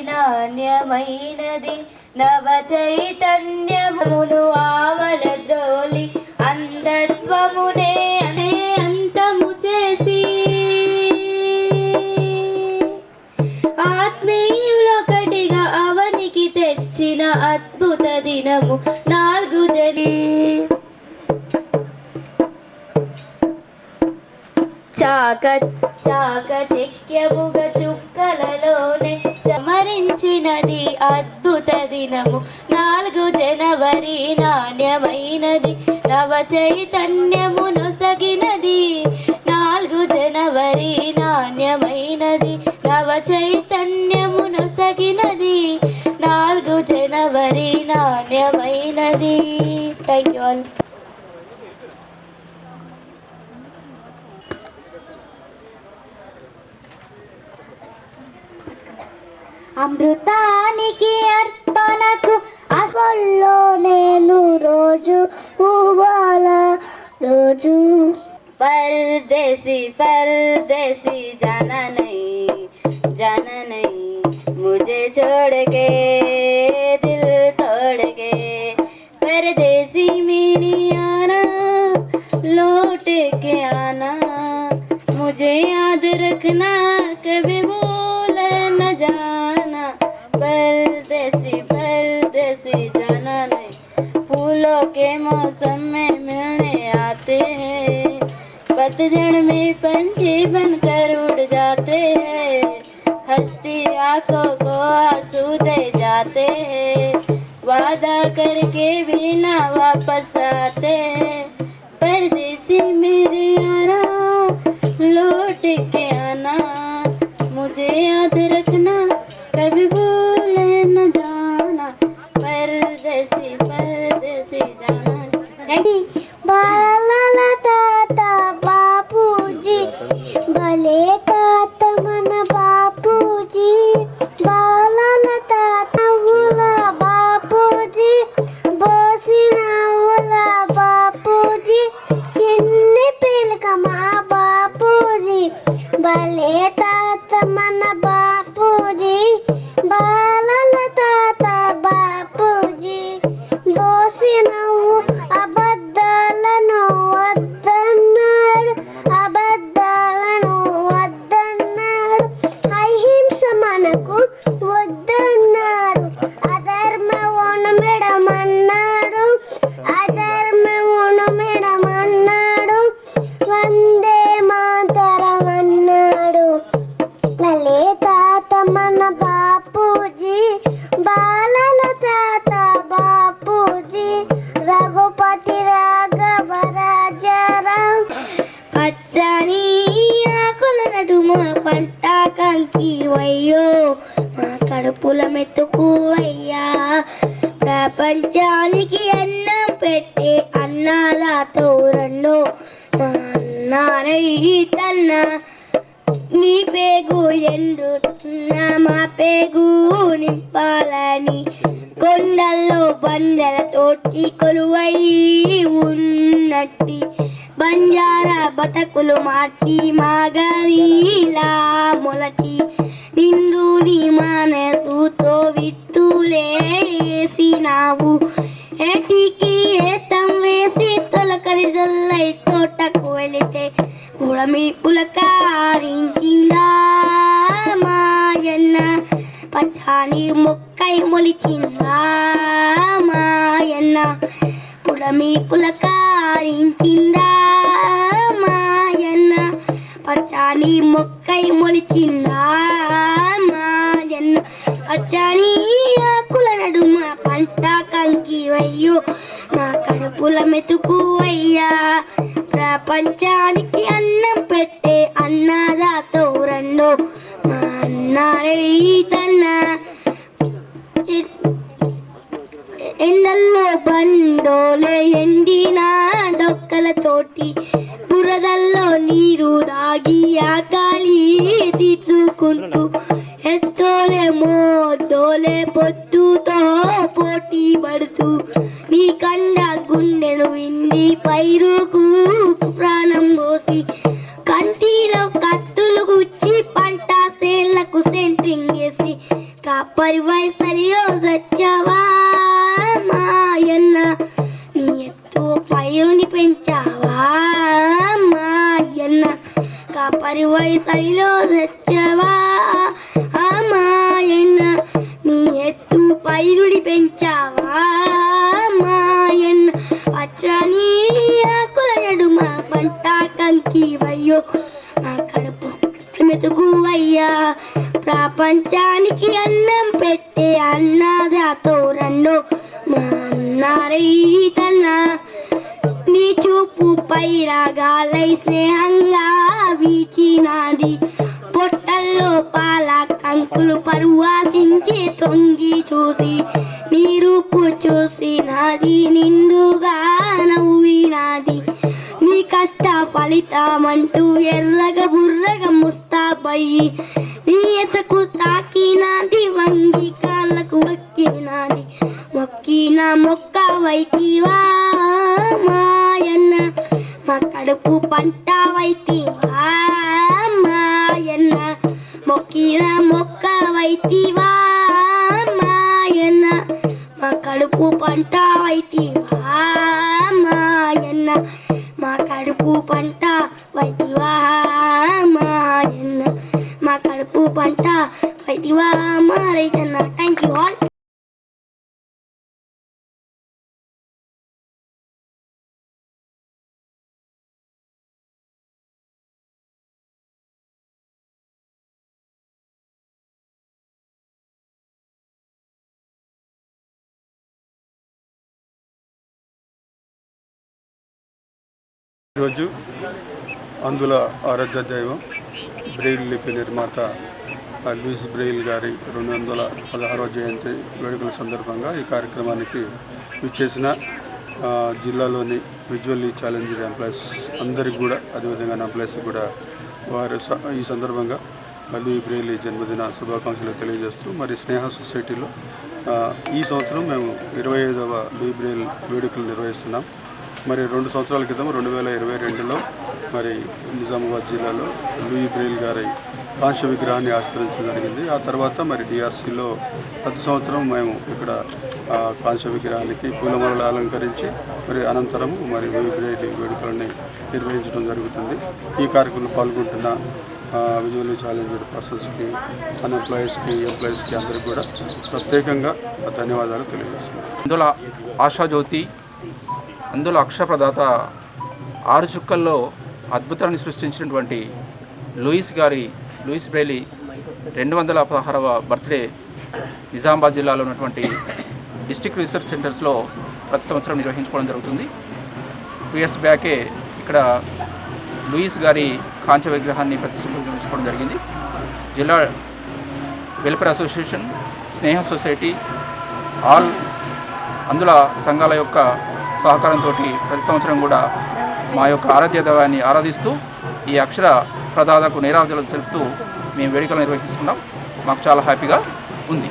నాణ్యమైనది నవ చైతన్యమును ఆవల ద్రోలి అంధత్వమునే అంతము చేసి ఆత్మీయులొకటిగా అవనికి తెచ్చిన అద్భుత దినము 4 జని చాకచక్యముగా చుక్కలలోనే సమరించినది అద్భుత దినము 4 జనవరి నాణ్యమైనది నవ చైతన్యమును సగినది 4 జనవరి నాణ్యమైనది నవ చైతన్యమును సగినది 4 జనవరి నాణ్యమైనది. Thank you all. అమృతానికి అర్పణకు అసల్లో నేను రోజు ఊవాల రోజు परदेसी परदेसी जाना नहीं मुझे छोड़ के दिल तोड़ के परदेसी मेरी आना लौट के आना मुझे याद रखना कभी भूल न जाना परदेसी परदेसी जाना नहीं फूलों के मौसम में मिलने आते हैं पतझड़ में पंछी बनकर उड़ जाते हैं हंसती आंखों को आंसू दे जाते हैं वादा करके भी ना वापस आते हैं परदेसी मेरे यारा लौट के आना मुझे याद रखना कभी भूल न जाना परदेसी परदेसी जाना. బాలల తాత బాపూజీ భలే తాత మన బాపూజీ బాలల తాత నవ్వుల బాపూజీ బోసి నవ్వుల బాపూజీ చిన్ని పిలక మా బాపూజీ భలే తాత మన బాపూజీ బాలల తాత బాపూజీ బోసి నవ్వు అబద్ధాలను వద్దన్నాడు అబద్ధాలను వద్దన్నాడు అహింస మనకు వద్దన్నాడు అధర్మమును మెడమన్నాడు అధర్మమును మెడమన్నాడు వందే మాతరం అన్నాడు భలే తాత మన బాపూజీ బాలల తాత బాపూజీ రఘుపతి రాఘవ రాజారాం పచ్చని ఆకుల నడుమ పంట కంకి వయ్యో మా కడుపుల మెతుకు అయ్యా ప్రపంచానికి అన్నం పెట్టే అన్నాలతో రెండో మా అన్నారైతన్న నీ పేగు ఎండుతున్నా మా పేగు నింపాలని కొండల్లో బండల తోటి కొలువై ఉన్నట్టి బంజారా బతకులు మార్చి మాగరీలా మొలచి నిండు నీ మనసుతో విత్తులేసినావు ఏటికి ఏతం వేసి తొలకరి జల్లై తోటకు వెళితే పుడమి పులకారించిందా మాయన్న పచ్చాని మొక్కై మొలిచిందా మాయన్న పుడమి పులకారించిందా మాయన్న పచ్చాని మొక్కై మొలిచిందా మాయన్న పచ్చాని ఆకుల నడుమ పంట కంకి వయ్యో మా కడుపుల మెతుకు అయ్యా ప్రపంచానికి అన్నం పెట్టే అన్నదాతో రెండో మా అన్నారైతన్న ఎండల్లో బండోలే ఎండిన డొక్కలతోటి బురదల్లో నీరు దాగి ఆకలి తీర్చుకుంటూ ఎత్తోలే మోతోలే పొద్దుతో పోటీ పడుతూ నీ కండ గుండెలు విండి పైరుకు ప్రాణం పోసి కంటిలో కత్తులు గుచ్చి పంట సేళ్లకు సెంట్రింగ్ వేసి కాప పెంచావా మాయన్న కాపరి వయసైలో తెచ్చవా మాయన్న నీ ఎత్తు పైరుడి పెంచావా మాయన్న పచ్చని ఆకుల నడుమ పంట కంకి వయ్యో నా కడుపు మెతుకువయ్యా ప్రపంచానికి అన్నం పెట్టే అన్నదాతో రన్నో మా అన్న రైతన్న నీ చూపు పై రాగాలై స్నేహంగా వీచినాది పొట్టల్లో పాల కంకులు పరువాసించి తొంగి చూసి నీ రూపు చూసి నాది నిండుగా నవ్వినాది నీ కష్ట ఫలితమంటూ ఎర్రగా బుర్రగా ముస్తాబయ్యి నీ ఎతకు తాకినాది వంగి కాళ్ళకు వక్కినాది మొక్కిన మొక్క వైతివా మాయన్న మా కడుపు పంట వైతివా మాయన్న మొక్కిన మొక్క వైతివా మాయన్న మా కడుపు పంట వైతివా మాయన్న మా కడుపు పంట వైతివా మాయన్న మా కడుపు పంట వైతివా మా రైతన్న. Thank you all. ఈరోజు అందుల ఆరాధ్య దైవం బ్రెయిల్ లిపి నిర్మాత లూయిస్ బ్రెయిల్ గారి 216వ జయంతి వేడుకల సందర్భంగా ఈ కార్యక్రమానికి విచ్చేసిన జిల్లాలోని విజువల్లీ ఛాలెంజ్డ్ ఎంప్లాయీస్ అందరికి కూడా, అదేవిధంగా నా ఎంప్లాయీస్కి కూడా వారు ఈ సందర్భంగా లూయి బ్రెయిల్ జన్మదిన శుభాకాంక్షలు తెలియజేస్తూ, మరి స్నేహ సొసైటీలో ఈ సంవత్సరం మేము 25వ లూయి బ్రెయిల్ వేడుకలు నిర్వహిస్తున్నాం. మరి 2 సంవత్సరాల క్రితం 2022లో మరి నిజామాబాద్ జిల్లాలో లూయి బ్రెయిల్ గారి కాంస్య విగ్రహాన్ని ఆవిష్కరించడం జరిగింది. ఆ తర్వాత మరి డిఆర్సీలో ప్రతి సంవత్సరం మేము ఇక్కడ కాంస్య విగ్రహానికి పూలమాలలు అలంకరించి మరి అనంతరం మరి లూయి బ్రెయిల్ వేడుకలని నిర్వహించడం జరుగుతుంది. ఈ కార్యక్రమంలో పాల్గొంటున్న విజువల్లీ ఛాలెంజ్డ్ పర్సన్స్కి, అన్ఎంప్లాయీస్కి, ఎంప్లాయీస్కి అందరికీ కూడా ప్రత్యేకంగా ధన్యవాదాలు తెలియజేస్తున్నాను. అందులో ఆశాజ్యోతి, అందులో అక్షరప్రదాత, 6 చుక్కల్లో అద్భుతాన్ని సృష్టించినటువంటి లూయిస్ బ్రెయిలీ 216వ బర్త్డే నిజామాబాద్ జిల్లాలో ఉన్నటువంటి డిస్ట్రిక్ట్ రీసెర్చ్ సెంటర్స్లో ప్రతి సంవత్సరం నిర్వహించుకోవడం జరుగుతుంది. 2 ఇయర్స్ బ్యాకే ఇక్కడ లూయిస్ గారి కాంస్య విగ్రహాన్ని ప్రతిష్ఠించుకోవడం జరిగింది. జిల్లా వెల్ఫేర్ అసోసియేషన్, స్నేహ సొసైటీ, ఆల్ అందుల సంఘాల యొక్క సహకారంతో ప్రతి సంవత్సరం కూడా మా యొక్క ఆరాధ్య దైవాన్ని ఆరాధిస్తూ ఈ అక్షర ప్రదాతకు నీరాజనాలు తెలుపుతూ మేము వేడుకలు నిర్వహిస్తున్నాం. మాకు చాలా హ్యాపీగా ఉంది.